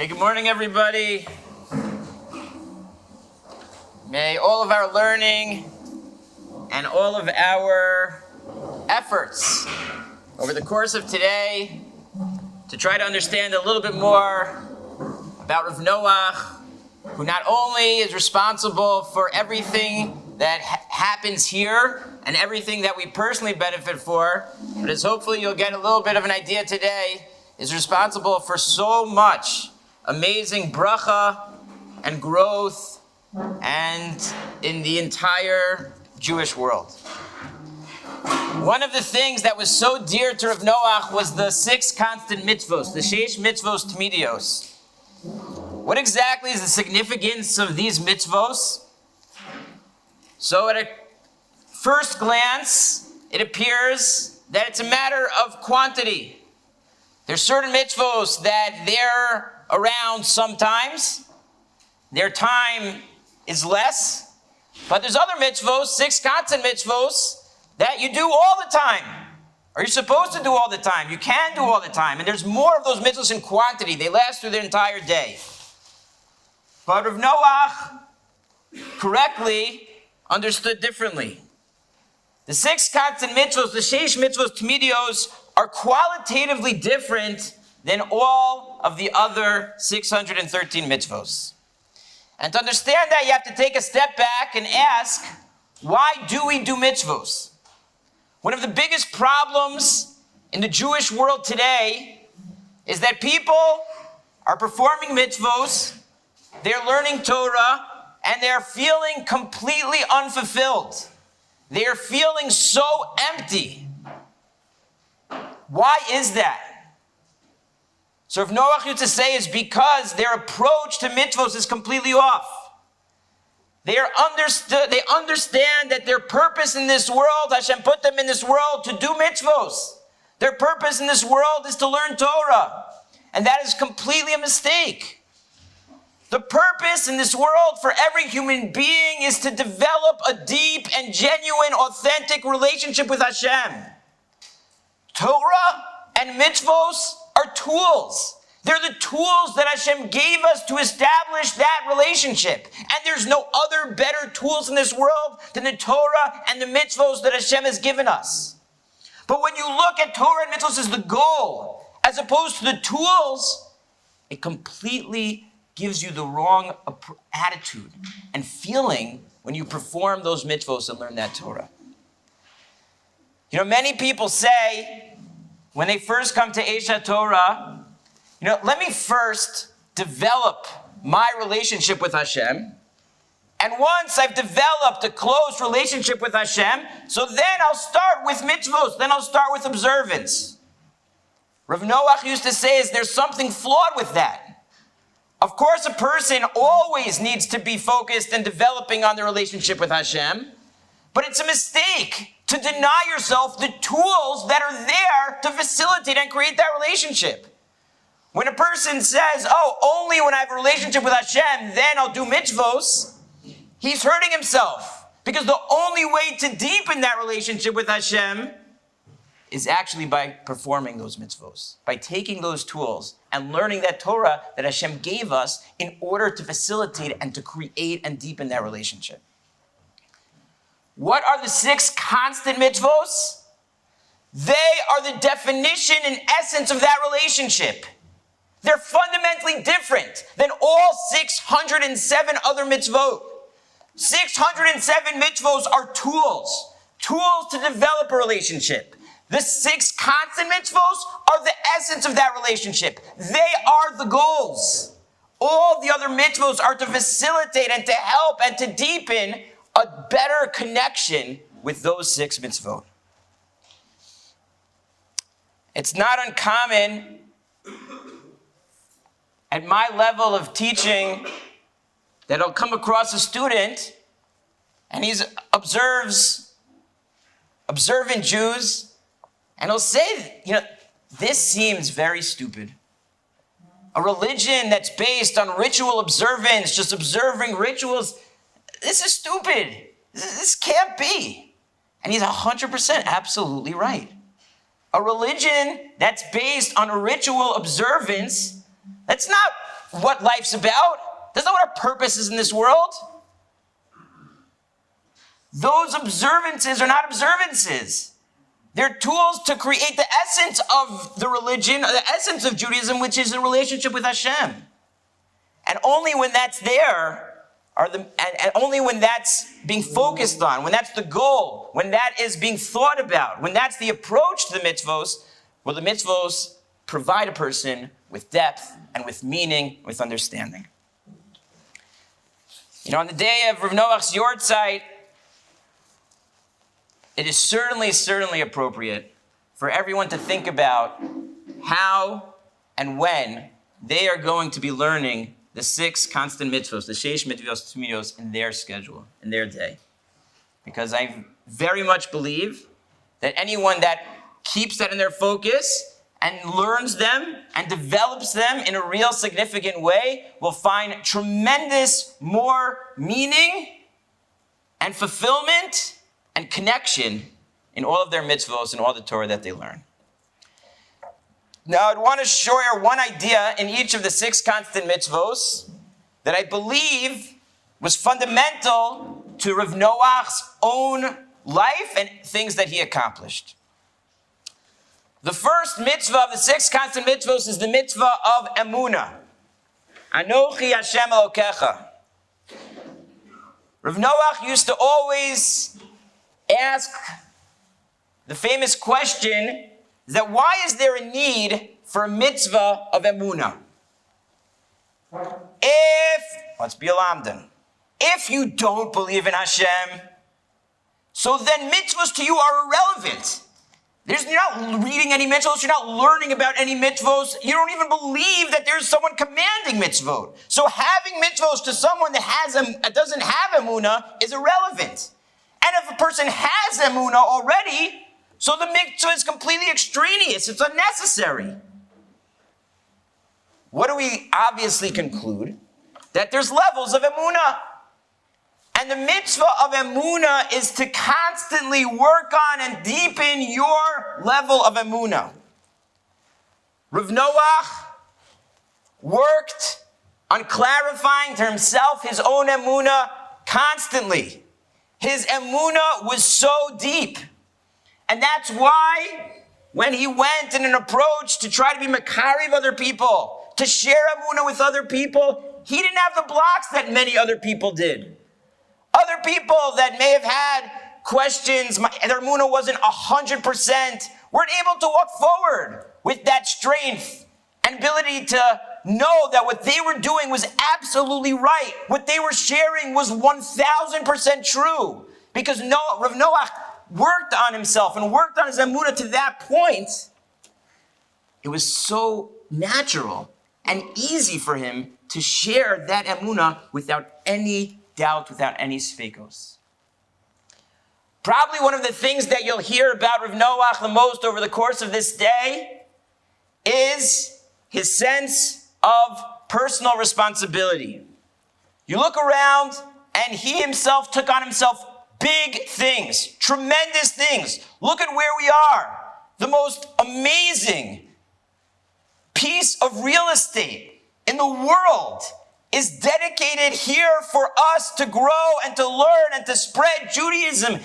Okay, good morning, everybody. May all of our learning and all of our efforts over the course of today to try to understand a little bit more about Rav Noach, who not only is responsible for everything that happens here and everything that we personally benefit for, but as hopefully you'll get a little bit of an idea today, is responsible for so much amazing bracha and growth and in the entire Jewish world. One of the things that was so dear to Rav Noach was the 6 constant mitzvos, the sheish mitzvos tmidios. What exactly is the significance of these mitzvos? So at a first glance, it appears that it's a matter of quantity. There's certain mitzvos that they're around sometimes. Their time is less. But there's other mitzvos, 6 constant mitzvos, that you do all the time. Or you're supposed to do all the time. You can do all the time. And there's more of those mitzvos in quantity. They last through the entire day. But Rav Noach correctly understood differently. The 6 constant mitzvos, the sheish mitzvos tmidios, are qualitatively different than all of the other 613 mitzvos. And to understand that, you have to take a step back and ask, why do we do mitzvos? One of the biggest problems in the Jewish world today is that people are performing mitzvos, they're learning Torah, and they're feeling completely unfulfilled. They're feeling so empty. Why is that? So if Noach used to say is because their approach to mitzvos is completely off. They understand that their purpose in this world, Hashem put them in this world to do mitzvos. Their purpose in this world is to learn Torah. And that is completely a mistake. The purpose in this world for every human being is to develop a deep and genuine, authentic relationship with Hashem. Torah and mitzvos are tools. They're the tools that Hashem gave us to establish that relationship. And there's no other better tools in this world than the Torah and the mitzvos that Hashem has given us. But when you look at Torah and mitzvos as the goal, as opposed to the tools, it completely gives you the wrong attitude and feeling when you perform those mitzvos and learn that Torah. You know, many people say, when they first come to Aish Torah, let me first develop my relationship with Hashem. And once I've developed a close relationship with Hashem, so then I'll start with mitzvos, then I'll start with observance. Rav Noach used to say, there's something flawed with that. Of course, a person always needs to be focused and developing on the relationship with Hashem, but it's a mistake to deny yourself the tools that are there to facilitate and create that relationship. When a person says, only when I have a relationship with Hashem, then I'll do mitzvos, he's hurting himself. Because the only way to deepen that relationship with Hashem is actually by performing those mitzvos, by taking those tools and learning that Torah that Hashem gave us in order to facilitate and to create and deepen that relationship. What are the 6 constant mitzvos? They are the definition and essence of that relationship. They're fundamentally different than all 607 other mitzvot. 607 mitzvos are tools to develop a relationship. The 6 constant mitzvos are the essence of that relationship. They are the goals. All the other mitzvos are to facilitate and to help and to deepen a better connection with those 6 mitzvot. It's not uncommon at my level of teaching that I'll come across a student and he observant Jews, and he'll say, this seems very stupid. A religion that's based on ritual observance, just observing rituals, this is stupid. This can't be. And he's 100% absolutely right. A religion that's based on a ritual observance, that's not what life's about. That's not what our purpose is in this world. Those observances are not observances. They're tools to create the essence of the religion, or the essence of Judaism, which is in relationship with Hashem. And only when that's there, and only when that's being focused on, when that's the goal, when that is being thought about, when that's the approach to the mitzvos, will the mitzvos provide a person with depth and with meaning, with understanding. On the day of Rav Noach's Yortzeit, it is certainly appropriate for everyone to think about how and when they are going to be learning the 6 constant mitzvos, the sheish mitzvos tumiyos, in their schedule, in their day. Because I very much believe that anyone that keeps that in their focus and learns them and develops them in a real significant way will find tremendous more meaning and fulfillment and connection in all of their mitzvos and all the Torah that they learn. Now, I'd want to share one idea in each of the 6 constant mitzvos that I believe was fundamental to Rav Noach's own life and things that he accomplished. The first mitzvah of the 6 constant mitzvos is the mitzvah of emunah. Anochi Hashem Elokecha. Rav Noach used to always ask the famous question that why is there a need for a mitzvah of emunah? If you don't believe in Hashem, so then mitzvahs to you are irrelevant. You're not reading any mitzvahs, you're not learning about any mitzvahs, you don't even believe that there's someone commanding mitzvot. So having mitzvahs to someone that doesn't have emunah is irrelevant. And if a person has emunah already, so the mitzvah is completely extraneous, it's unnecessary. What do we obviously conclude? That there's levels of emunah. And the mitzvah of emunah is to constantly work on and deepen your level of emunah. Rav Noach worked on clarifying to himself his own emunah constantly. His emunah was so deep. And that's why when he went in an approach to try to be makari of other people, to share emunah with other people, he didn't have the blocks that many other people did. Other people that may have had questions, their emunah wasn't 100%, weren't able to walk forward with that strength and ability to know that what they were doing was absolutely right. What they were sharing was 1,000% true. Because Rav Noach worked on himself and worked on his emunah to that point. It was so natural and easy for him to share that emunah without any doubt, without any sfekos. Probably one of the things that you'll hear about Rav Noach the most over the course of this day is his sense of personal responsibility. You look around and he himself took on himself big things, tremendous things. Look at where we are. The most amazing piece of real estate in the world is dedicated here for us to grow and to learn and to spread Judaism.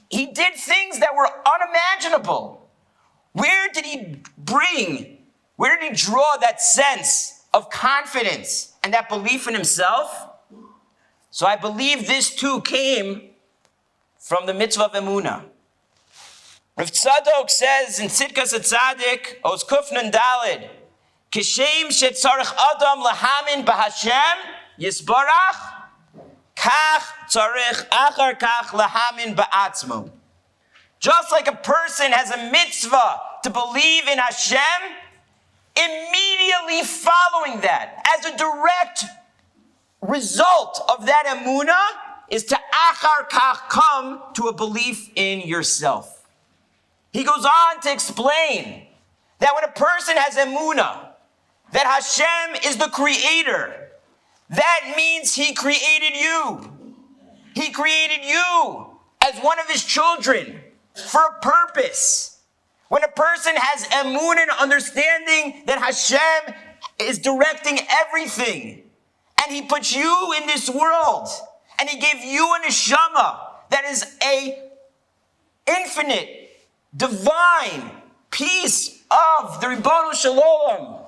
He did things that were unimaginable. Where did he draw that sense of confidence and that belief in himself? So I believe this too came from the mitzvah of emunah. Rav Tzadok says in Tzidkas HaTzadik, Oz Kuf Nun Daled, Kishem shetzarech Adam lahamin b'Hashem yisbarach, kach tzarech achar kach lahamin ba'atzmo. Just like a person has a mitzvah to believe in Hashem, immediately following that, as a direct result of that emunah, is to achar kach come to a belief in yourself. He goes on to explain that when a person has emunah, that Hashem is the creator, that means he created you. He created you as one of his children for a purpose. When a person has emunah and understanding that Hashem is directing everything. And he put you in this world. And he gave you a neshama that is a infinite, divine piece of the Ribono Shel Olam.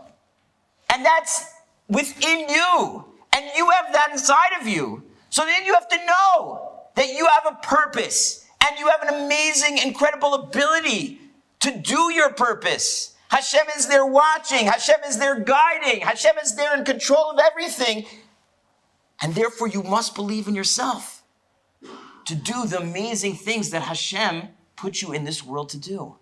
And that's within you. And you have that inside of you. So then you have to know that you have a purpose. And you have an amazing, incredible ability to do your purpose. Hashem is there watching. Hashem is there guiding. Hashem is there in control of everything. And therefore you must believe in yourself to do the amazing things that Hashem put you in this world to do.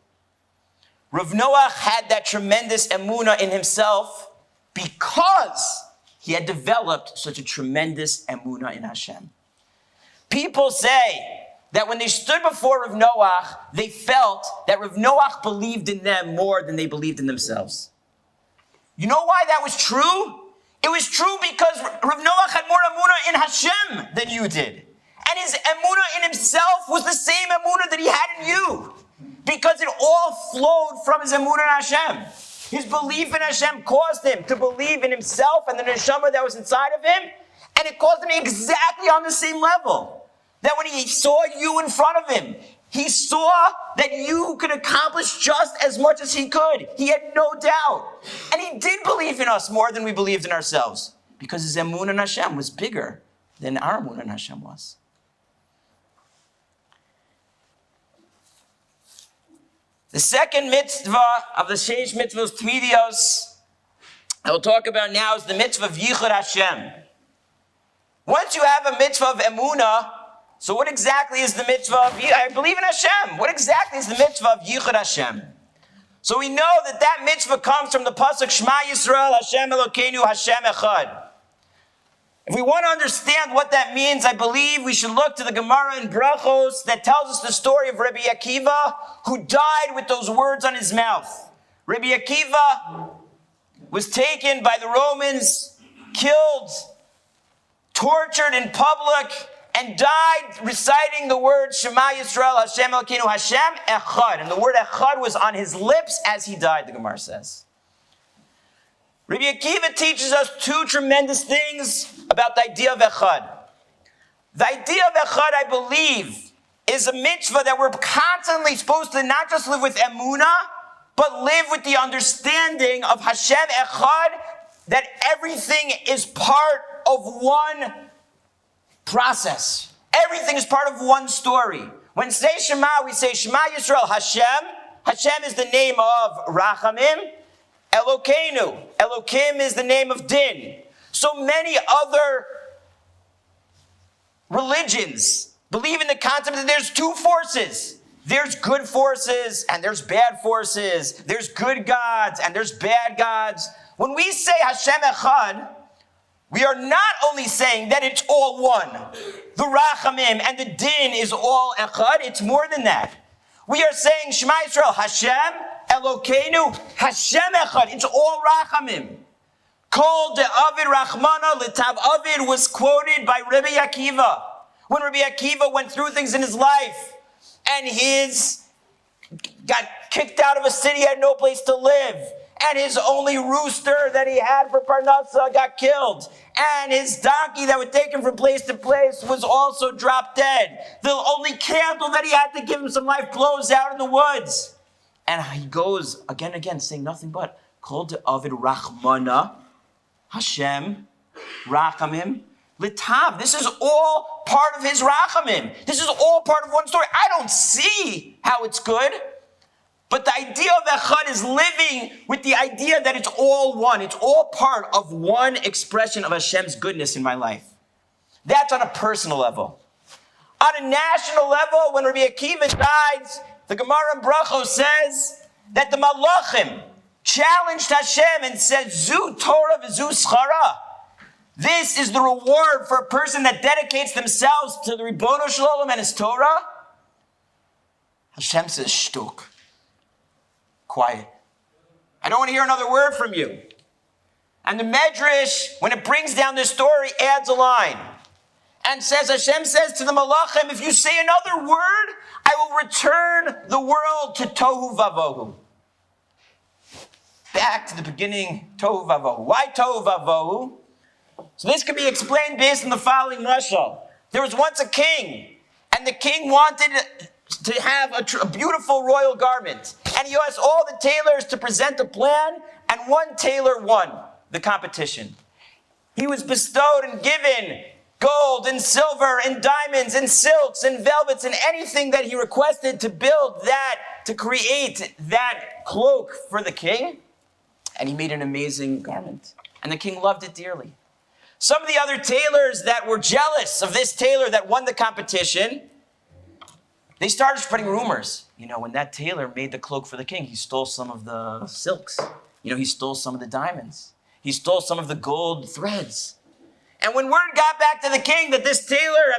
Rav Noach had that tremendous emunah in himself because he had developed such a tremendous emunah in Hashem. People say that when they stood before Rav Noach, they felt that Rav Noach believed in them more than they believed in themselves. You know why that was true? It was true because Rav Noach had more emunah in Hashem than you did. And his emunah in himself was the same emunah that he had in you. Because it all flowed from his emunah in Hashem. His belief in Hashem caused him to believe in himself and the neshama that was inside of him. And it caused him exactly on the same level. That when he saw you in front of him, he saw that you could accomplish just as much as he could. He had no doubt. And he did believe in us more than we believed in ourselves. Because his emunah in Hashem was bigger than our emunah in Hashem was. The second mitzvah of the Sheish Mitzvos Tmidios I will talk about now is the mitzvah of Yichud Hashem. Once you have a mitzvah of emunah, so what exactly is the mitzvah of I believe in Hashem? What exactly is the mitzvah of Yichud Hashem? So we know that that mitzvah comes from the pasuk Shema Yisrael Hashem Elokeinu Hashem Echad. If we want to understand what that means, I believe we should look to the Gemara in Brachos that tells us the story of Rabbi Akiva, who died with those words on his mouth. Rabbi Akiva was taken by the Romans, killed, tortured in public, and died reciting the words Shema Yisrael Hashem Elokeinu Hashem Echad. And the word Echad was on his lips as he died, the Gemara says. Rabbi Akiva teaches us two tremendous things about the idea of Echad. The idea of Echad, I believe, is a mitzvah that we're constantly supposed to not just live with emunah, but live with the understanding of Hashem Echad, that everything is part of one process. Everything is part of one story. When we say Shema, we say Shema Yisrael Hashem. Hashem is the name of Rachamim. Elokeinu. Elokim is the name of Din. So many other religions believe in the concept that there's two forces. There's good forces and there's bad forces. There's good gods and there's bad gods. When we say Hashem Echad, we are not only saying that it's all one. The Rachamim and the Din is all Echad. It's more than that. We are saying Shema Yisrael Hashem Elokeinu Hashem Echad. It's all Rachamim. Kol de Avid Rachmana Litav Avid was quoted by Rabbi Akiva. When Rabbi Akiva went through things in his life and got kicked out of a city, had no place to live. And his only rooster that he had for Parnasa got killed. And his donkey that would take him from place to place was also dropped dead. The only candle that he had to give him some life blows out in the woods. And he goes again, saying nothing but, Kol de Avid Rachmana, Hashem, Rachamim, Litav. This is all part of his Rachamim. This is all part of one story. I don't see how it's good. But the idea of Echad is living with the idea that it's all one. It's all part of one expression of Hashem's goodness in my life. That's on a personal level. On a national level, when Rabbi Akiva dies, the Gemara in Brachos says that the Malachim challenged Hashem and said, Zu Torah v'zu schara. This is the reward for a person that dedicates themselves to the Ribono Shel Olam and his Torah. Hashem says, shtuk. Quiet. I don't want to hear another word from you. And the Medrash, when it brings down this story, adds a line and says, Hashem says to the Malachim, if you say another word, I will return the world to tohu vavohu. back to the beginning, tohu vavohu. Why tohu vavohu? So this can be explained based on the following mashal. There was once a king, and the king wanted to have a beautiful royal garment. And he asked all the tailors to present a plan, and one tailor won the competition. He was bestowed and given gold and silver and diamonds and silks and velvets and anything that he requested to build that, to create that cloak for the king. And he made an amazing garment. And the king loved it dearly. Some of the other tailors that were jealous of this tailor that won the competition, they started spreading rumors. When that tailor made the cloak for the king, he stole some of the silks. He stole some of the diamonds. He stole some of the gold threads. And when word got back to the king that this tailor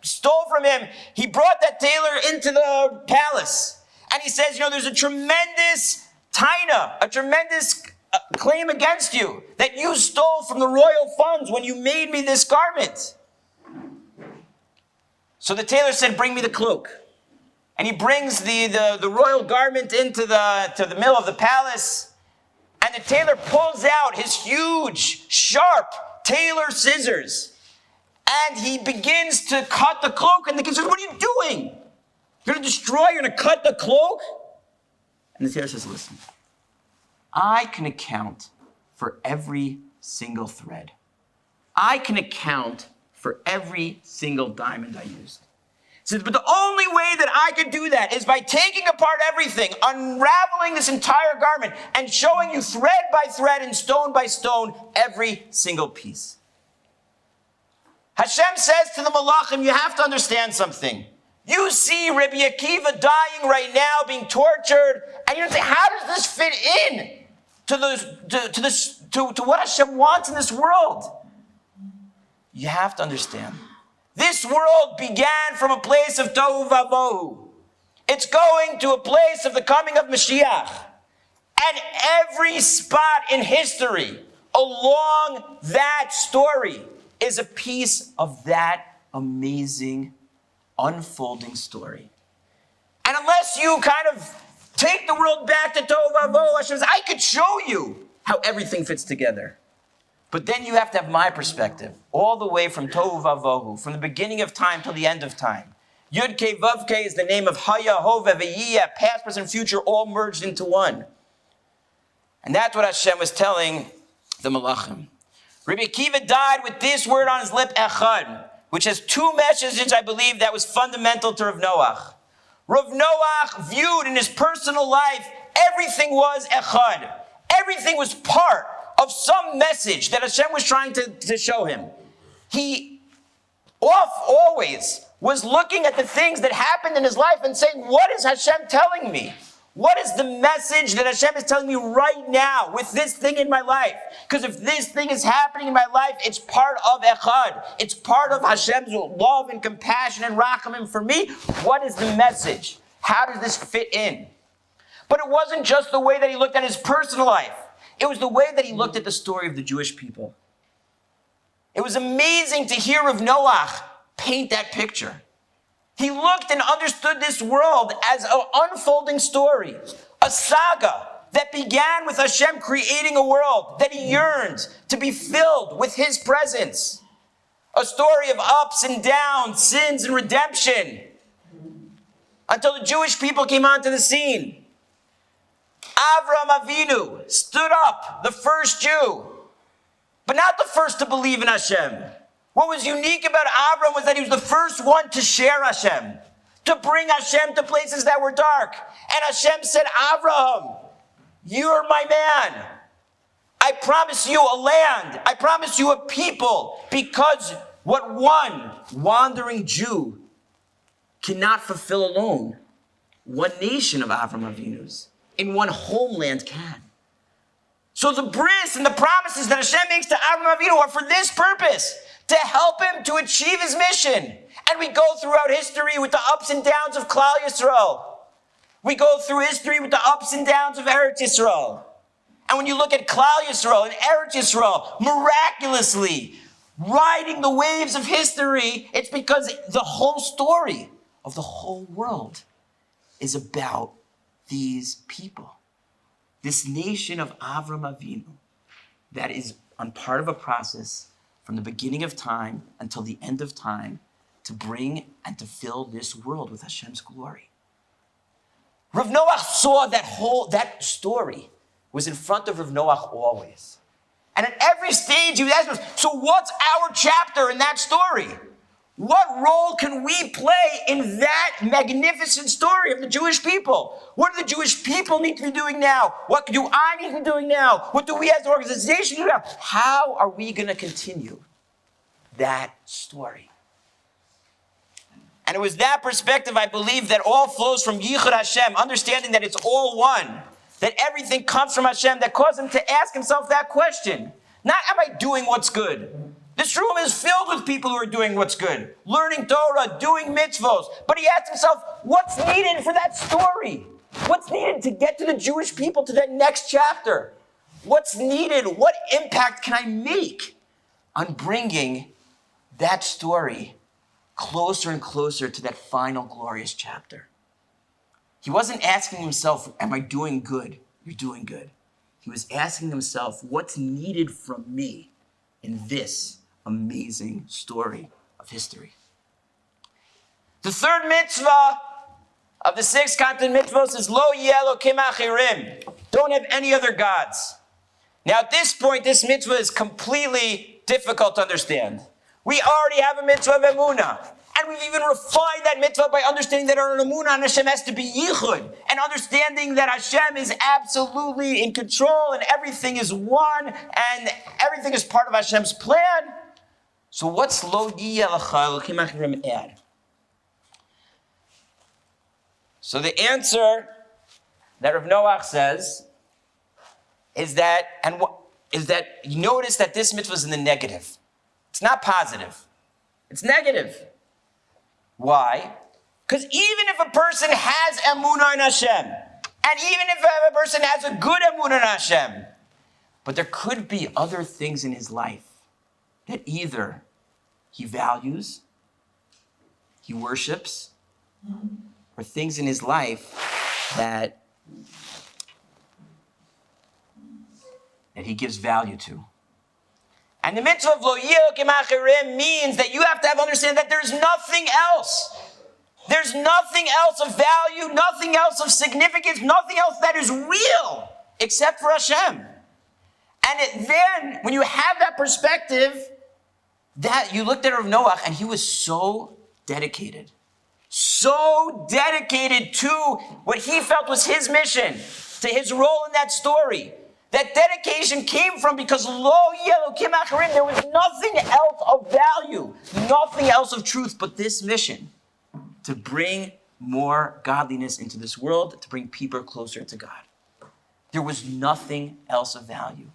stole from him, he brought that tailor into the palace. And he says, there's a tremendous taina, a tremendous claim against you that you stole from the royal funds when you made me this garment. So the tailor said, bring me the cloak. And he brings the royal garment into the middle of the palace. And the tailor pulls out his huge, sharp tailor scissors. And he begins to cut the cloak. And the king says, what are you doing? You're going to destroy, you're going to cut the cloak? And the tailor says, listen, I can account for every single thread. I can account for every single diamond I used. He says, but the only way that I could do that is by taking apart everything, unraveling this entire garment, and showing you thread by thread and stone by stone every single piece. Hashem says to the Malachim, you have to understand something. You see Rabbi Akiva dying right now, being tortured, and you say, how does this fit in to what Hashem wants in this world? You have to understand. This world began from a place of tohu vavohu. It's going to a place of the coming of Mashiach. And every spot in history along that story is a piece of that amazing unfolding story. And unless you kind of take the world back to tohu vavohu, Hashem says, I could show you how everything fits together. But then you have to have my perspective, all the way from tohu vavohu, from the beginning of time till the end of time. Yud Kei Vav Kei is the name of Haya, Hove, V'yiyah, past, present, future, all merged into one. And that's what Hashem was telling the Malachim. Rabbi Akiva died with this word on his lip, Echad, which has two messages, I believe, that was fundamental to Rav Noach. Rav Noach viewed in his personal life, everything was Echad. Everything was part of some message that Hashem was trying to show him. He always was looking at the things that happened in his life and saying, what is Hashem telling me? What is the message that Hashem is telling me right now with this thing in my life? Because if this thing is happening in my life, it's part of Echad. It's part of Hashem's love and compassion and rachamim for me. What is the message? How does this fit in? But it wasn't just the way that he looked at his personal life. It was the way that he looked at the story of the Jewish people. It was amazing to hear Rav Noach paint that picture. He looked and understood this world as an unfolding story, a saga that began with Hashem creating a world that he yearned to be filled with his presence. A story of ups and downs, sins and redemption, until the Jewish people came onto the scene. Avram Avinu stood up, the first Jew, but not the first to believe in Hashem. What was unique about Avram was that he was the first one to share Hashem, to bring Hashem to places that were dark. And Hashem said, Avraham, you're my man. I promise you a land. I promise you a people, because what one wandering Jew cannot fulfill alone, one nation of Avram Avinu's in one homeland can. So the bris and the promises that Hashem makes to Avram Avinu are for this purpose, to help him to achieve his mission. And we go throughout history with the ups and downs of Klal Yisrael. We go through history with the ups and downs of Eretz Yisrael. And when you look at Klal Yisrael and Eretz Yisrael miraculously riding the waves of history, it's because the whole story of the whole world is about these people. This nation of Avram Avinu that is on part of a process from the beginning of time until the end of time to bring and to fill this world with Hashem's glory. Rav Noach saw that story was in front of Rav Noach always. And at every stage he was asking us, so what's our chapter in that story? What role can we play in that magnificent story of the Jewish people? What do the Jewish people need to be doing now? What do I need to be doing now? What do we as an organization do now? How are we going to continue that story? And it was that perspective, I believe, that all flows from Yichud Hashem, understanding that it's all one, that everything comes from Hashem, that caused him to ask himself that question. Not, am I doing what's good? This room is filled with people who are doing what's good, learning Torah, doing mitzvos. But he asked himself, what's needed for that story? What's needed to get to the Jewish people to that next chapter? What's needed? What impact can I make on bringing that story closer and closer to that final glorious chapter? He wasn't asking himself, am I doing good? You're doing good. He was asking himself, what's needed from me in this amazing story of history? The third mitzvah of the 6 content mitzvos is Lo yeh elokim achirim. Don't have any other gods. Now at this point, this mitzvah is completely difficult to understand. We already have a mitzvah of emunah. And we've even refined that mitzvah by understanding that our emunah on Hashem has to be yichud. And understanding that Hashem is absolutely in control and everything is one and everything is part of Hashem's plan. So what's Lo yeh elokim achirim add? So the answer that Rav Noach says is that you notice that this mitzvah is in the negative. It's not positive. It's negative. Why? Because even if a person has emunah in Hashem, and even if a person has a good emunah in Hashem, but there could be other things in his life that either he values, he worships, or things in his life that he gives value to. And the mitzvah of Lo yeh elokim achirim means that you have to understand that there's nothing else. There's nothing else of value, nothing else of significance, nothing else that is real except for Hashem. And then, when you have that perspective, that you looked at Rav Noach and he was so dedicated to what he felt was his mission, to his role in that story. That dedication came from because Lo yeh elokim achirim, there was nothing else of value, nothing else of truth but this mission, to bring more godliness into this world, to bring people closer to God. There was nothing else of value.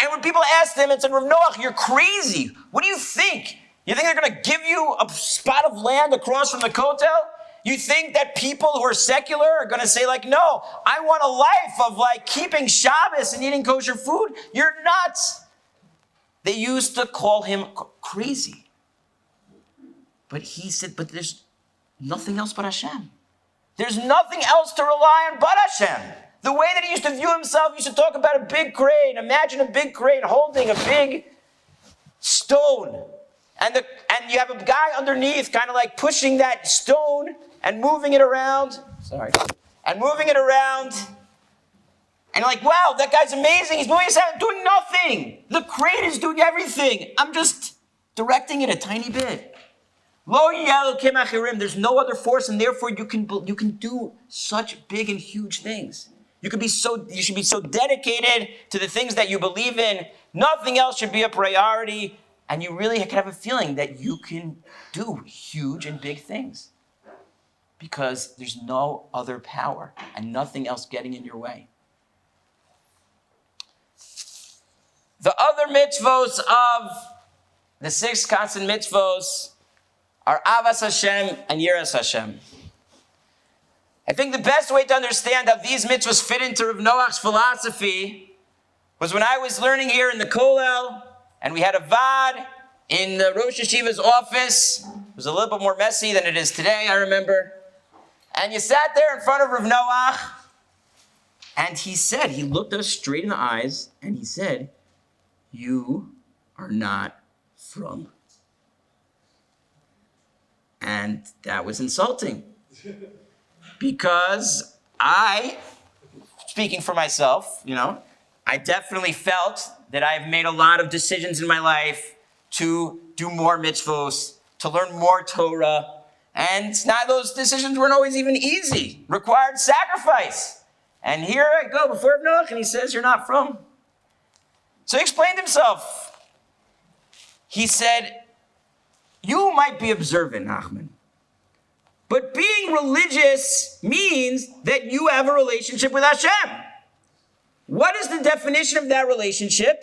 And when people asked him and said, Rav Noach, you're crazy. What do you think? You think they're going to give you a spot of land across from the Kotel? You think that people who are secular are going to say like, no, I want a life of like keeping Shabbos and eating kosher food? You're nuts. They used to call him crazy. But he said, but there's nothing else but Hashem. There's nothing else to rely on but Hashem. The way that he used to view himself, he used to talk about a big crane. Imagine a big crane holding a big stone. And you have a guy underneath kind of like pushing that stone and moving it around. And moving it around. And you're like, wow, that guy's amazing. He's moving his hand, doing nothing. The crane is doing everything. I'm just directing it a tiny bit. Lo yeh elokim achirim. There's no other force, and therefore you can do such big and huge things. You should be so dedicated to the things that you believe in. Nothing else should be a priority. And you really can have a feeling that you can do huge and big things. Because there's no other power and nothing else getting in your way. The other mitzvos of the 6 constant mitzvos are Avas Hashem and Yiras Hashem. I think the best way to understand how these mitzvahs fit into Rav Noach's philosophy was when I was learning here in the Kollel, and we had a Vad in the Rosh Yeshiva's office. It was a little bit more messy than it is today, I remember. And you sat there in front of Rav Noach, And he looked us straight in the eyes, and he said, "You are not from." And that was insulting. Because speaking for myself, I definitely felt that I've made a lot of decisions in my life to do more mitzvos, to learn more Torah. And those decisions weren't always even easy, required sacrifice. And here I go before Noach, and he says, "You're not from." So he explained himself. He said, "You might be observant, Nachman, but being religious means that you have a relationship with Hashem. What is the definition of that relationship?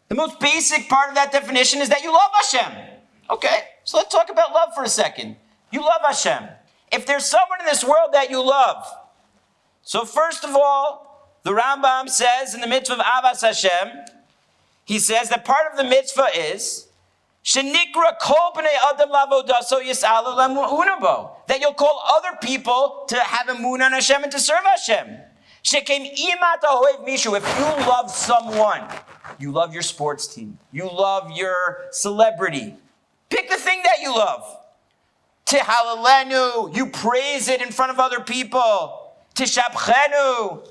The most basic part of that definition is that you love Hashem." Okay, so let's talk about love for a second. You love Hashem. If there's someone in this world that you love, so first of all, the Rambam says in the mitzvah of Avas Hashem, he says that part of the mitzvah is Shenikra kol b'nei adam lavodaso yisalu le'emunah, that you'll call other people to have emunah on Hashem and to serve Hashem. Shekem imat ahoev mishu, if you love someone, you love your sports team, you love your celebrity, pick the thing that you love. Tihalalenu, you praise it in front of other people. Tishabchenu,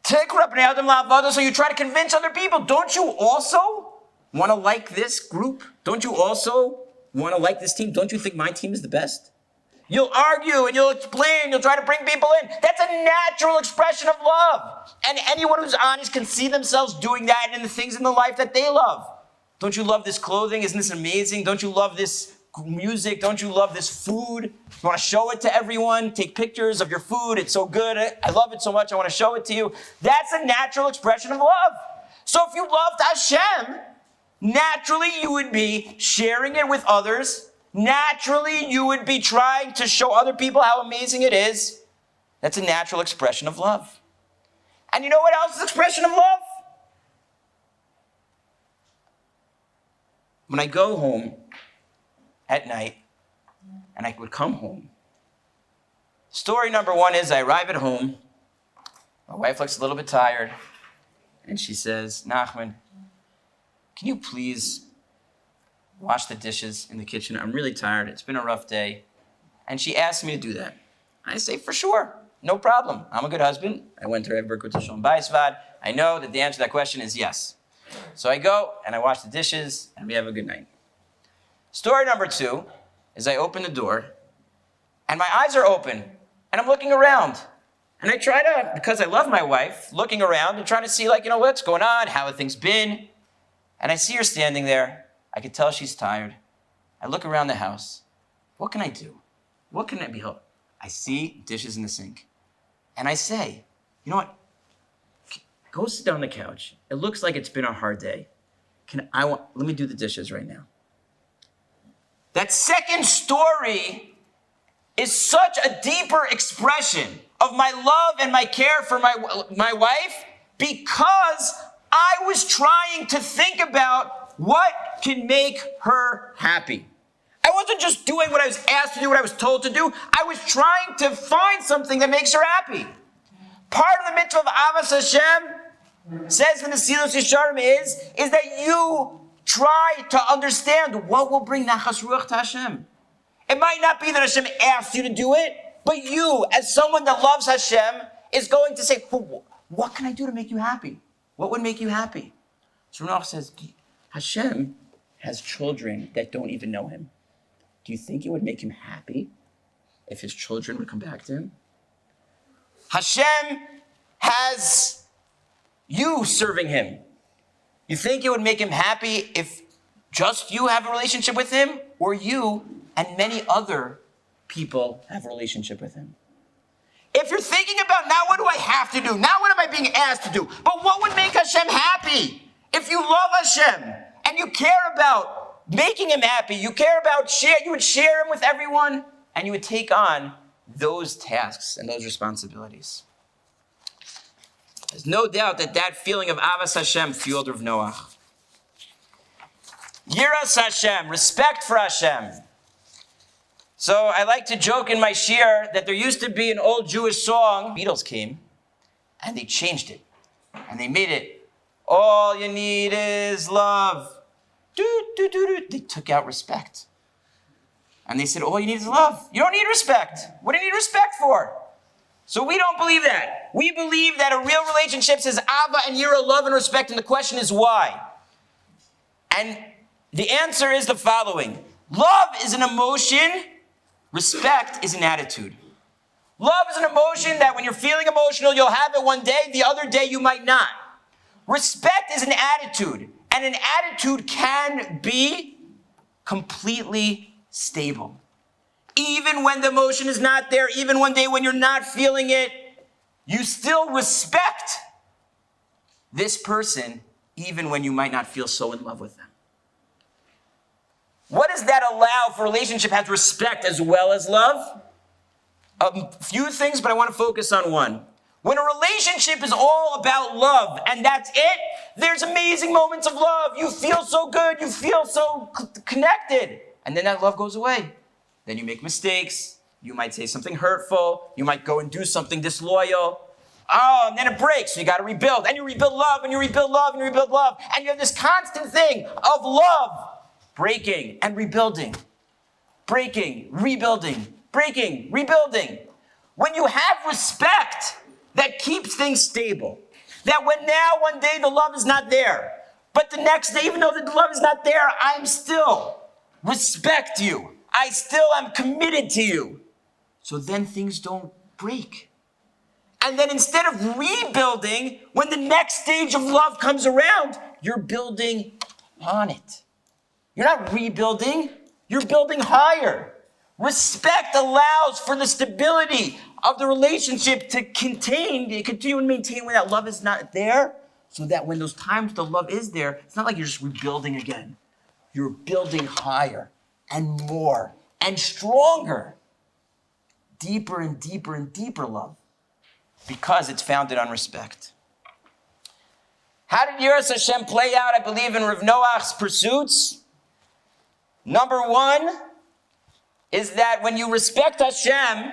tikra b'nei adam lavodaso, so you try to convince other people. Don't you also want to like this group? Don't you also want to like this team? Don't you think my team is the best? You'll argue and you'll explain, you'll try to bring people in. That's a natural expression of love. And anyone who's honest can see themselves doing that in the things in the life that they love. Don't you love this clothing? Isn't this amazing? Don't you love this music? Don't you love this food? You want to show it to everyone? Take pictures of your food. It's so good. I love it so much. I want to show it to you. That's a natural expression of love. So if you loved Hashem, naturally you would be sharing it with others. Naturally you would be trying to show other people how amazing it is. That's a natural expression of love. And you know what else is an expression of love? When I go home at night, and I would come home, story number one is I arrive at home, my wife looks a little bit tired, and she says, "Nachman, can you please wash the dishes in the kitchen? I'm really tired. It's been a rough day." And she asked me to do that. I say, "For sure, no problem. I'm a good husband. I went to Rev Berkut Shalom Baisvad. I know that the answer to that question is yes." So I go and I wash the dishes and we have a good night. Story number two is I open the door and my eyes are open and I'm looking around. And I try to, because I love my wife, looking around and trying to see what's going on, how have things been. And I see her standing there. I can tell she's tired. I look around the house. What can I do? What can I behold? I see dishes in the sink. And I say, "You know what? Go sit down on the couch. It looks like it's been a hard day. Let me do the dishes right now." That second story is such a deeper expression of my love and my care for my wife, because I was trying to think about what can make her happy. I wasn't just doing what I was asked to do, what I was told to do. I was trying to find something that makes her happy. Part of the mitzvah of Avas Hashem, says in the Silos Yesharim, is that you try to understand what will bring Nachas Ruach to Hashem. It might not be that Hashem asked you to do it, but you, as someone that loves Hashem, is going to say, "What can I do to make you happy? What would make you happy?" So Noach says, Hashem has children that don't even know him. Do you think it would make him happy if his children would come back to him? Hashem has you serving him. You think it would make him happy if just you have a relationship with him, or you and many other people have a relationship with him? If you're thinking about, now what do I have to do? Now what am I being asked to do? But what would make Hashem happy? If you love Hashem and you care about making him happy, you would share him with everyone, and you would take on those tasks and those responsibilities. There's no doubt that feeling of Avas Hashem fueled Rav Noach. Yiras Hashem, respect for Hashem. So I like to joke in my shir that there used to be an old Jewish song. Beatles came, And they changed it. And they made it, all you need is love. They took out respect. And they said, all you need is love. You don't need respect. What do you need respect for? So we don't believe that. We believe that a real relationship says Ava and Yira, love and respect, and the question is why? And the answer is the following. Love is an emotion. Respect is an attitude. Love is an emotion that when you're feeling emotional, you'll have it one day, the other day you might not. Respect is an attitude, and an attitude can be completely stable. Even when the emotion is not there, even one day when you're not feeling it, you still respect this person, even when you might not feel so in love with them. What does that allow for a relationship has respect as well as love? A few things, but I want to focus on one. When a relationship is all about love and that's it, there's amazing moments of love. You feel so good, you feel so connected. And then that love goes away. Then you make mistakes. You might say something hurtful. You might go and do something disloyal. Oh, and then it breaks. So you got to rebuild. And you rebuild love, and you rebuild love, and you rebuild love. And you have this constant thing of love breaking and rebuilding. Breaking, rebuilding, breaking, rebuilding. When you have respect, that keeps things stable. That when now one day the love is not there, but the next day, even though the love is not there, I'm still respect you. I still am committed to you. So then things don't break. And then instead of rebuilding, when the next stage of love comes around, you're building on it. You're not rebuilding, you're building higher. Respect allows for the stability of the relationship to continue and maintain when that love is not there, so that when those times the love is there, it's not like you're just rebuilding again. You're building higher and more and stronger, deeper and deeper and deeper love, because it's founded on respect. How did Yiras Hashem play out, I believe, in Rav Noach's pursuits? Number one is that when you respect Hashem,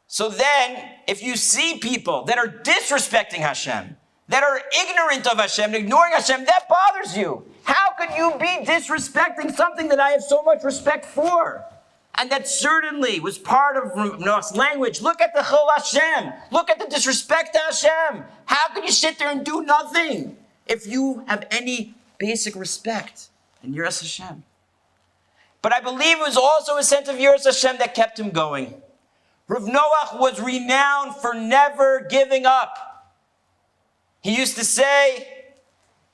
so then if you see people that are disrespecting Hashem, that are ignorant of Hashem, ignoring Hashem, that bothers you. How could you be disrespecting something that I have so much respect for? And that certainly was part of Noach's language. Look at the Chil Hashem. Look at the disrespect to Hashem. How could you sit there and do nothing if you have any basic respect and Yiras Hashem? But I believe it was also a sense of Yiras Hashem that kept him going. Rav Noach was renowned for never giving up. He used to say,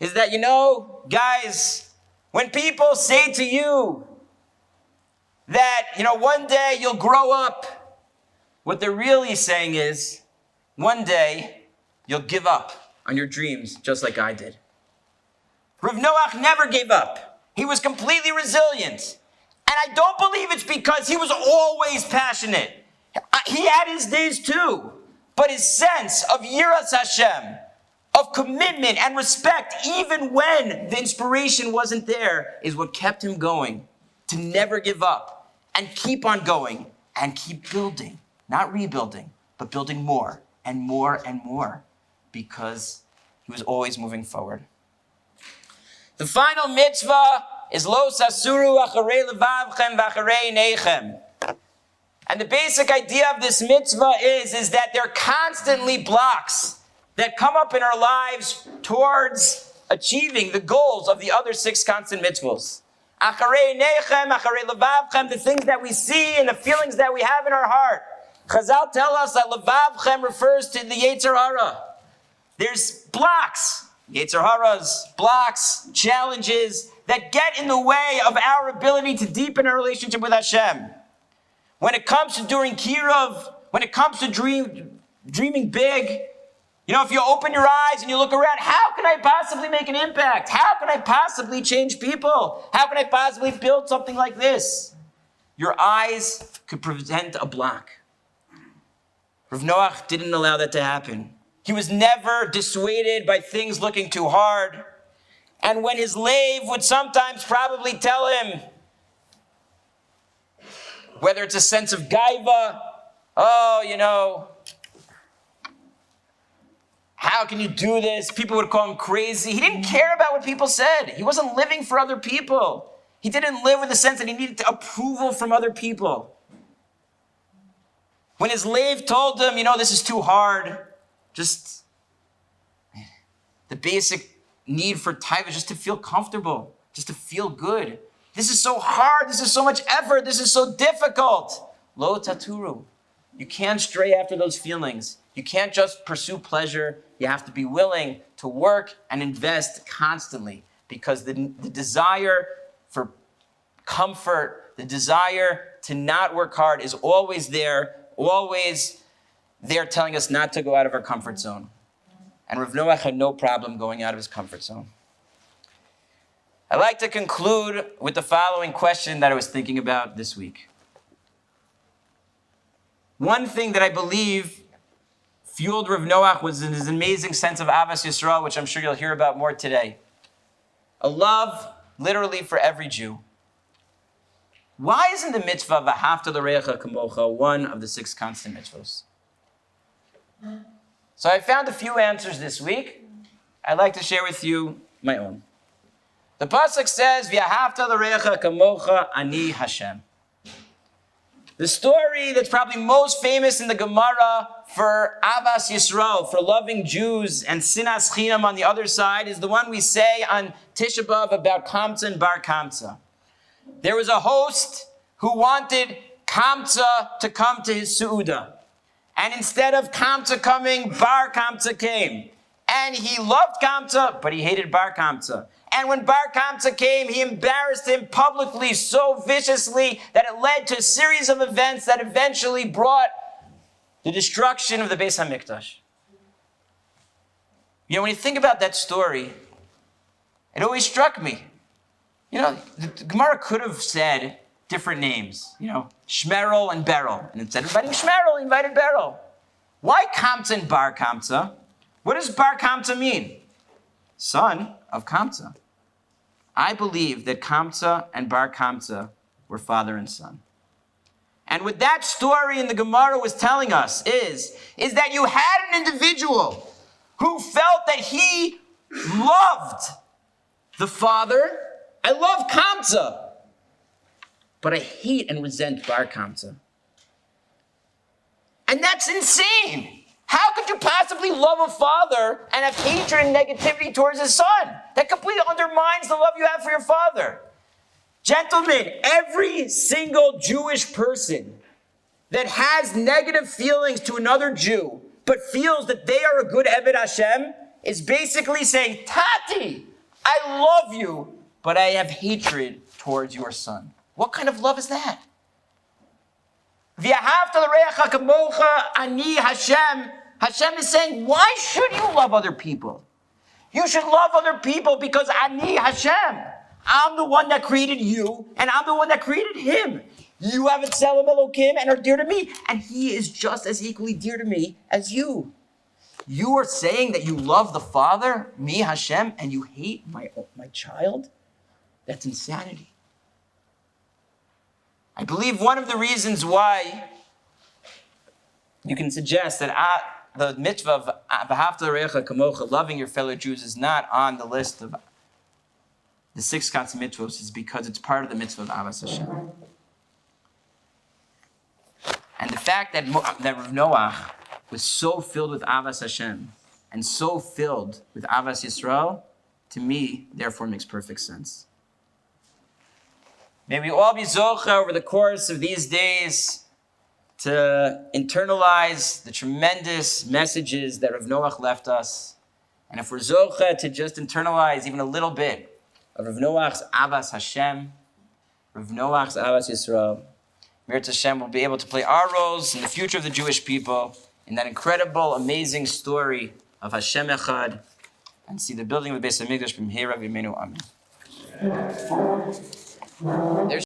is that, guys, when people say to you that, one day you'll grow up, what they're really saying is, one day you'll give up on your dreams, just like I did. Rav Noach never gave up. He was completely resilient. And I don't believe it's because he was always passionate. He had his days too. But his sense of Yiras Hashem, of commitment and respect, even when the inspiration wasn't there, is what kept him going. To never give up and keep on going and keep building. Not rebuilding, but building more and more and more, because he was always moving forward. The final mitzvah is Lo Sasuru Acharei Levavchem V'Acharei Neichem. And the basic idea of this mitzvah is that there are constantly blocks that come up in our lives towards achieving the goals of the other 6 constant mitzvos. Acharei Neichem, Acharei Levavchem, the things that we see and the feelings that we have in our heart. Chazal tell us that Levavchem refers to the Yetzer Hara. There's blocks, Yetzer Haras, blocks, challenges that get in the way of our ability to deepen our relationship with Hashem. When it comes to doing Kirov, when it comes to dreaming big, if you open your eyes and you look around, how can I possibly make an impact? How can I possibly change people? How can I possibly build something like this? Your eyes could present a block. Rav Noach didn't allow that to happen. He was never dissuaded by things looking too hard. And when his lave would sometimes probably tell him, whether it's a sense of gaiva, How can you do this? People would call him crazy. He didn't care about what people said. He wasn't living for other people. He didn't live with the sense that he needed approval from other people. When his slave told him, this is too hard, just the basic need for taiva is just to feel comfortable, just to feel good. This is so hard. This is so much effort. This is so difficult. Lo taturu. You can't stray after those feelings. You can't just pursue pleasure. You have to be willing to work and invest constantly, because the desire for comfort, the desire to not work hard is always there telling us not to go out of our comfort zone. And Rav Noach had no problem going out of his comfort zone. I'd like to conclude with the following question that I was thinking about this week. One thing that I believe fueled Rav Noach was his amazing sense of Avas Yisrael, which I'm sure you'll hear about more today. A love, literally, for every Jew. Why isn't the mitzvah of V'ahavta l'reacha kamocha one of the 6 constant mitzvos? So I found a few answers this week. I'd like to share with you my own. The pasuk says, V'ahavta l'reacha kamocha ani Hashem. The story that's probably most famous in the Gemara for Avas Yisrael, for loving Jews, and Sinas Chinam on the other side, is the one we say on Tisha B'Av about Kamsa and Bar Kamsa. There was a host who wanted Kamsa to come to his Su'udah. And instead of Kamsa coming, Bar Kamsa came. And he loved Kamsa, but he hated Bar Kamsa. And when Bar Kamsa came, he embarrassed him publicly so viciously that it led to a series of events that eventually brought the destruction of the Beis HaMikdash. When you think about that story, it always struck me. The Gemara could have said different names, Shmerel and Beryl. And instead of inviting Shmerel, he invited Beryl. Why Kamsa and Bar Kamsa? What does Bar Kamsa mean? Son of Kamsa. I believe that Kamsa and Bar Kamsa were father and son. And what that story in the Gemara was telling us is that you had an individual who felt that he loved the father. I love Kamsa, but I hate and resent Bar Kamsa. And that's insane. How could you possibly love a father and have hatred and negativity towards his son? That completely undermines the love you have for your father. Gentlemen, every single Jewish person that has negative feelings to another Jew, but feels that they are a good Eved Hashem, is basically saying, Tati, I love you, but I have hatred towards your son. What kind of love is that? V'ahavta l'reacha kamocha ani Hashem. Hashem is saying, why should you love other people? You should love other people because ani Hashem. I'm the one that created you, and I'm the one that created him. You have a Tzelem Elokim and are dear to me, and he is just as equally dear to me as you. You are saying that you love the Father, me Hashem, and you hate my child? That's insanity. I believe one of the reasons why you can suggest that the mitzvah of V'ahavta l'reacha kamocha, loving your fellow Jews, is not on the list of the 6 constant mitzvos is because it's part of the mitzvah of Avas Hashem. And the fact that Rav Noach was so filled with Avas Hashem and so filled with Avas Yisrael, to me, therefore makes perfect sense. May we all be zocha over the course of these days to internalize the tremendous messages that Rav Noach left us. And if we're zocha to just internalize even a little bit of Rav Noach's Avas Hashem, Rav Noach's Avas Yisrael, Mirz Hashem will be able to play our roles in the future of the Jewish people in that incredible, amazing story of Hashem Echad, and see the building of the Beis HaMikdash from here, Amen. There's